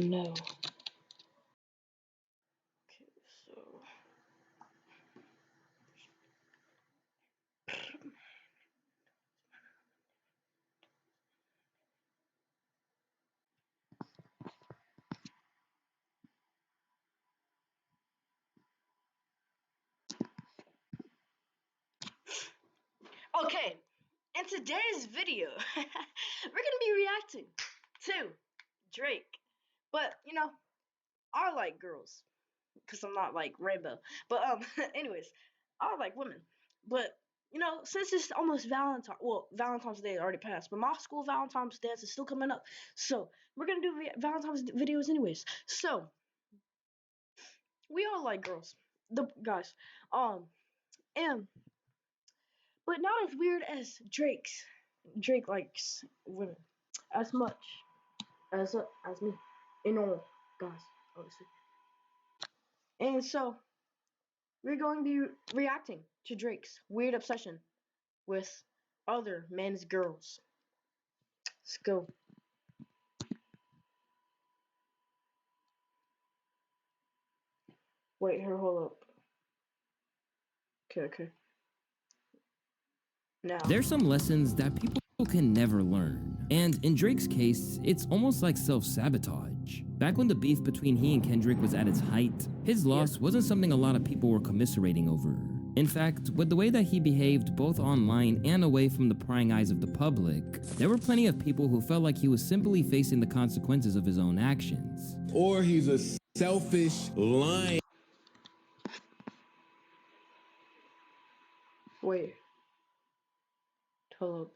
No. Okay, so. Okay, in today's video, we're gonna be reacting to Drake. But, I like girls, because I'm not like Rainbow. But, anyways, I like women. But, since it's almost Valentine's Day already passed, but my school Valentine's dance is still coming up. So, we're gonna do Valentine's videos anyways. So, we all like girls, the guys. And but not as weird as Drake's. Drake likes women as much as me, and all guys, obviously. And so we're going to be reacting to Drake's weird obsession with other men's girls. Let's go. Wait here, hold up. Okay. Now. There's some lessons that people can never learn. And in Drake's case, it's almost like self-sabotage. Back when the beef between he and Kendrick was at its height, his loss wasn't something a lot of people were commiserating over. In fact, with the way that he behaved both online and away from the prying eyes of the public, there were plenty of people who felt like he was simply facing the consequences of his own actions. Or he's a selfish, lying. Wait. Hold up.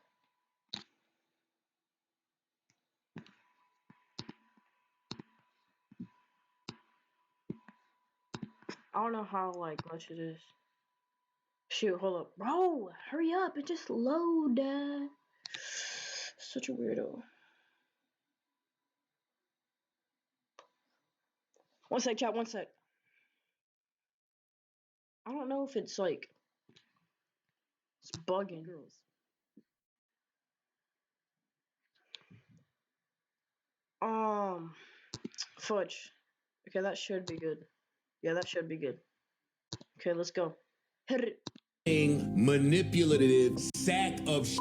I don't know how much it is. Shoot, hold up. Bro, hurry up. It just load. Such a weirdo. One sec, chat, one sec. I don't know if it's it's bugging. Girls. Fudge. Okay, that should be good. Yeah, that should be good. Okay, let's go. Hit it. Manipulative sack of shit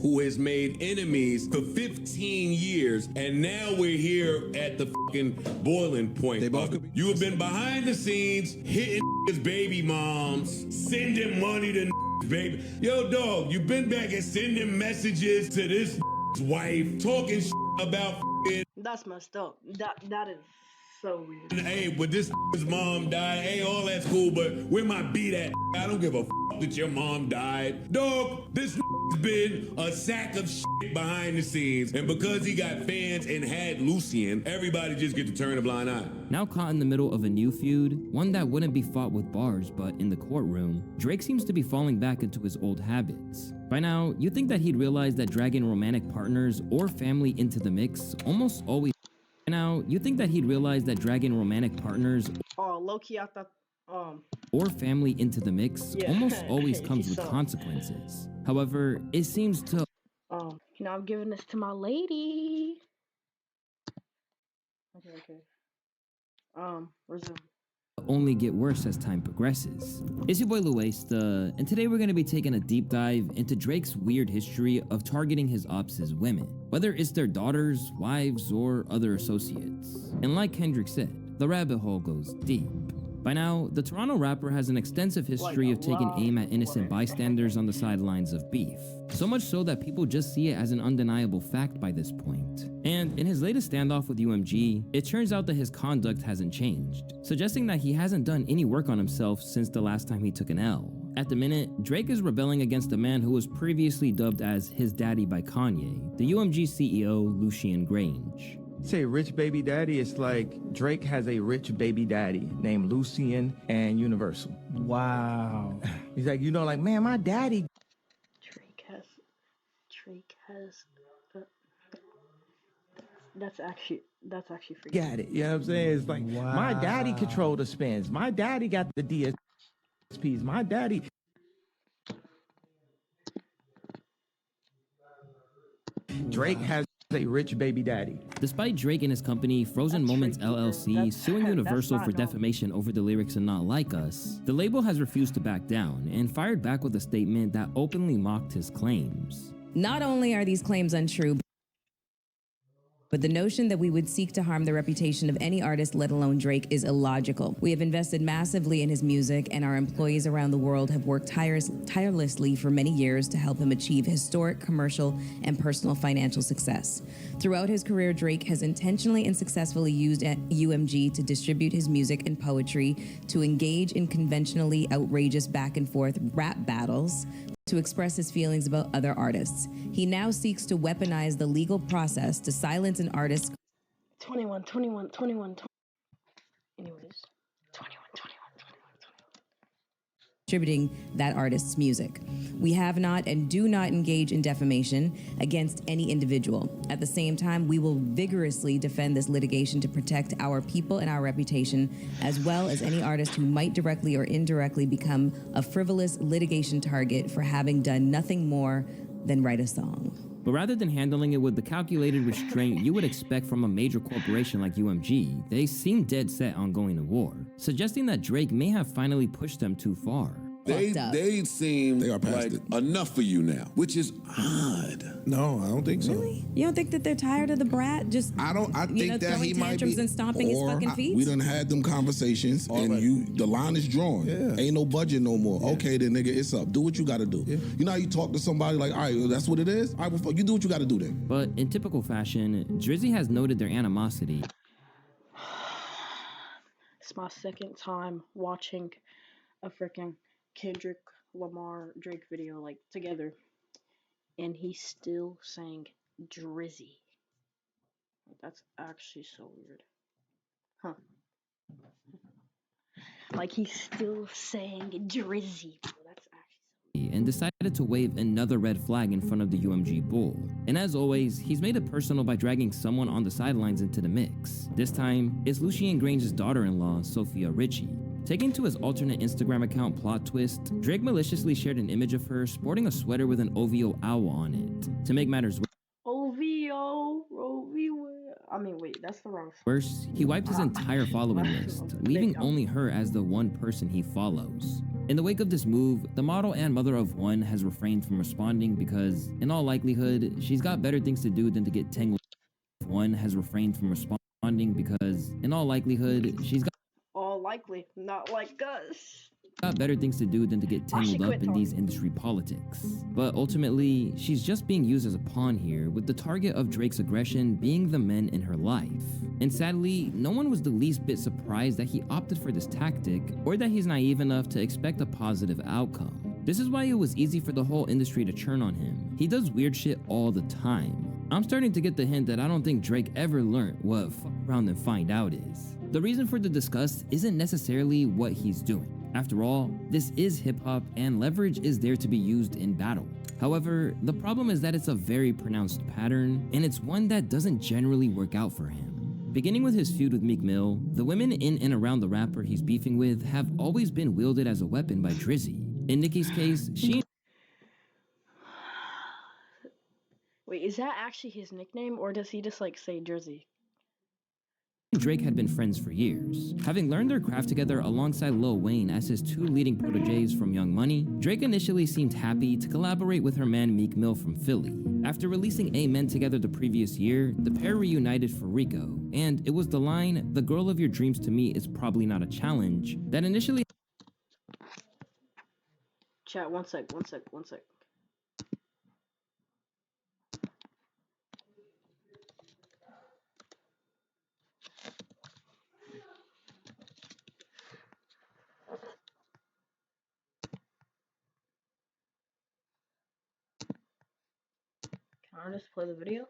who has made enemies for 15 years, and now we're here at the fucking boiling point. You have been behind the scenes, hitting his baby moms, sending money to baby. Yo, dog, you've been back and sending messages to this wife, talking about That's messed up. That is so weird. Hey, but this mom died. Hey, all that's cool, but where my beat at? I don't give a that your mom died. Dog, this has been a sack of shit behind the scenes. And because he got fans and had Lucian, everybody just get to turn a blind eye. Now caught in the middle of a new feud, one that wouldn't be fought with bars but in the courtroom, Drake seems to be falling back into his old habits. By now, you'd think that he'd realize that dragging romantic partners or family into the mix almost always Oh, low-key, I thought, or family into the mix almost always comes with consequences. However, it seems to I'm giving this to my lady. Okay. Resume. Only get worse as time progresses. It's your boy Luesta, and today we're going to be taking a deep dive into Drake's weird history of targeting his ops as women, whether it's their daughters, wives, or other associates. And like Kendrick said, the rabbit hole goes deep. By now, the Toronto rapper has an extensive history of taking aim at innocent bystanders on the sidelines of beef. So much so that people just see it as an undeniable fact by this point. And in his latest standoff with UMG, it turns out that his conduct hasn't changed, suggesting that he hasn't done any work on himself since the last time he took an L. At the minute, Drake is rebelling against a man who was previously dubbed as his daddy by Kanye, the UMG CEO, Lucian Grange. Say rich baby daddy, it's like Drake has a rich baby daddy named Lucian and Universal. Wow. He's like, like, man, my daddy. Drake has. That's actually freaking. Got it. You know what I'm saying? It's like, my daddy controlled the spins. My daddy got the DSPs. My daddy. Drake has. a rich baby daddy. Despite Drake and his company, Frozen Moments LLC, suing Universal for defamation over the lyrics in Not Like Us, the label has refused to back down and fired back with a statement that openly mocked his claims. Not only are these claims untrue, but the notion that we would seek to harm the reputation of any artist, let alone Drake, is illogical. We have invested massively in his music, and our employees around the world have worked tirelessly for many years to help him achieve historic commercial and personal financial success. Throughout his career, Drake has intentionally and successfully used UMG to distribute his music and poetry, to engage in conventionally outrageous back and forth rap battles, to express his feelings about other artists. He now seeks to weaponize the legal process to silence an artist. 21. Anyways. 21. Distributing that artist's music. We have not and do not engage in defamation against any individual. At the same time, we will vigorously defend this litigation to protect our people and our reputation, as well as any artist who might directly or indirectly become a frivolous litigation target for having done nothing more than write a song. But rather than handling it with the calculated restraint you would expect from a major corporation like UMG, they seem dead set on going to war, suggesting that Drake may have finally pushed them too far. They seem They are past like it. enough for you now, which is odd. No, I don't think so. Really? You don't think that they're tired of the brat just I think that he throwing might tantrums be, and stomping his fucking feet? We done had them conversations, and right. the line is drawn. Yeah. Ain't no budget no more. Yeah. Okay, then nigga, it's up. Do what you got to do. Yeah. You know how you talk to somebody like, all right, well, that's what it is. All right, well, fuck, you do what you got to do then. But in typical fashion, Drizzy has noted their animosity. It's my second time watching a freaking Kendrick Lamar Drake video like together, and he's still saying Drizzy. That's actually so weird. Huh. Like he's still saying Drizzy. Bro. That's actually And decided to wave another red flag in front of the UMG bull. And as always, he's made it personal by dragging someone on the sidelines into the mix. This time, it's Lucien Grange's daughter-in-law, Sophia Richie. Taking to his alternate Instagram account Plot Twist, Drake maliciously shared an image of her sporting a sweater with an OVO owl on it. To make matters that's the wrong. worse, he wiped his entire following list, leaving only her as the one person he follows. In the wake of this move, the model and mother of one has refrained from responding because, in all likelihood, she's got better things to do than to get tangled. One has refrained from responding because, in all likelihood, she's All likely, not like us. got better things to do than to get tangled up in these industry politics. But ultimately, she's just being used as a pawn here, with the target of Drake's aggression being the men in her life. And sadly, no one was the least bit surprised that he opted for this tactic, or that he's naive enough to expect a positive outcome. This is why it was easy for the whole industry to churn on him. He does weird shit all the time. I'm starting to get the hint that I don't think Drake ever learned what fuck around and find out is. The reason for the disgust isn't necessarily what he's doing. After all, this is hip-hop and leverage is there to be used in battle. However, the problem is that it's a very pronounced pattern, and it's one that doesn't generally work out for him. Beginning with his feud with Meek Mill, the women in and around the rapper he's beefing with have always been wielded as a weapon by Drizzy. In Nicki's case, she... Wait, is that actually his nickname, or does he just like say Drizzy? Drake had been friends for years. Having learned their craft together alongside Lil Wayne as his two leading proteges from Young Money, Drake initially seemed happy to collaborate with her man Meek Mill from Philly. After releasing Amen together the previous year, the pair reunited for Rico, and it was the line, "The girl of your dreams to me is probably not a challenge," that initially... Chat, one sec. Can I just play the video?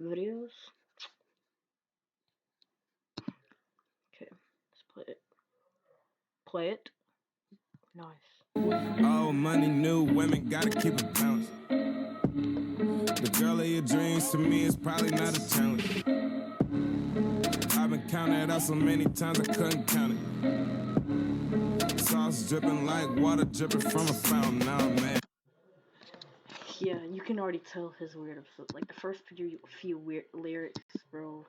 Videos. Okay, let's play it. Play it. Nice. Oh, money, new women, gotta keep it balanced. The girl of your dreams to me is probably not a challenge. I've been counting it out so many times I couldn't count it. It's all Bounce dripping like water dripping from a fountain. Now I'm mad. Yeah, you can already tell his weird episode. Like the first few weird lyrics, bro.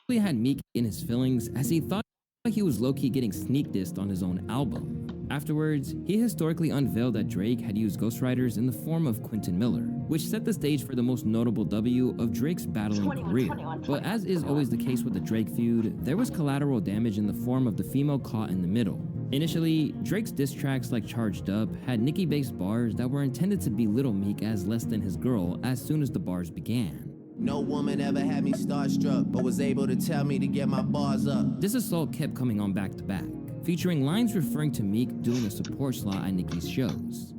He had Meek in his feelings as he thought he was low-key getting sneak dissed on his own album. Afterwards, he historically unveiled that Drake had used ghostwriters in the form of Quentin Miller, which set the stage for the most notable W of Drake's battling career. But as is always the case with the Drake feud, there was collateral damage in the form of the female caught in the middle. Initially, Drake's diss tracks like Charged Up had Nicki-based bars that were intended to belittle Meek as less than his girl as soon as the bars began. No woman ever had me starstruck, but was able to tell me to get my bars up. This assault kept coming on back to back, featuring lines referring to Meek doing a support slot at Nicki's shows.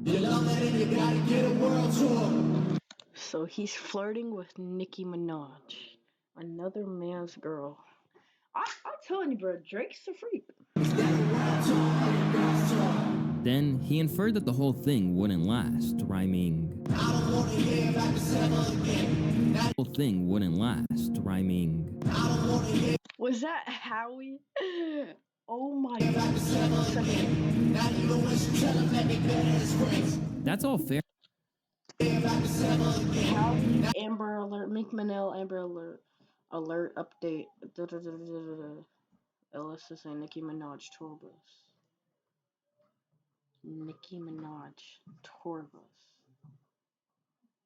So he's flirting with Nicki Minaj, another man's girl. I'm telling you, bro, Drake's a freak. Then he inferred that the whole thing wouldn't last, rhyming, "I don't wanna hear about this ever again." The whole thing wouldn't last, rhyming, "I don't wanna hear." Was that Howie? Oh my god. That's all fair. Howie, Amber Alert, Meek Mill, Amber Alert update. LSS and Nicki Minaj tour bus. Nicki Minaj tour bus.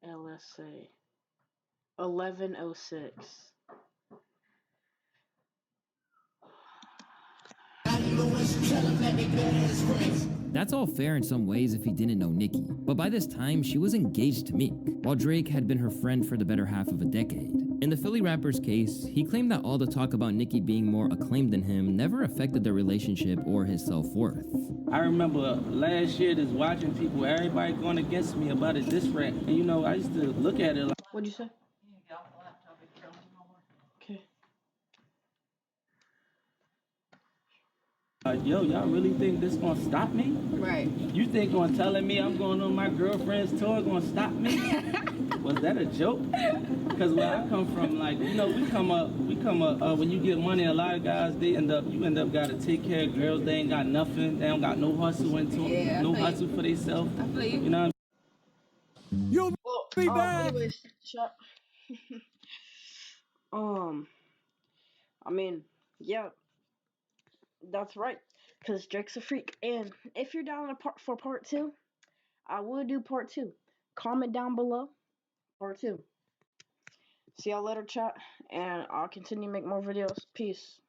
LSA 1106. That's all fair in some ways if he didn't know Nicki, but by this time she was engaged to Meek, while Drake had been her friend for the better half of a decade. In the Philly rapper's case, he claimed that all the talk about Nicki being more acclaimed than him never affected their relationship or his self-worth. I remember last year just watching people, everybody going against me about a diss track, and you know, I used to look at it like... What'd you say? Okay. Yo, y'all really think this gonna stop me? Right. You think on telling me I'm going on my girlfriend's tour gonna stop me? Was that a joke? Because where I come from, like, you know, we come up, when you get money, a lot of guys, you end up gotta take care of girls, they ain't got nothing, they don't got no hustle into them, no hustle for themselves. I feel you. You know what You'll be back. Anyways, shut. I mean, yeah, that's right. Cause Drake's a freak, and if you're down for part 2, I will do part 2. Comment down below. Part 2. See y'all later, chat, and I'll continue to make more videos. Peace.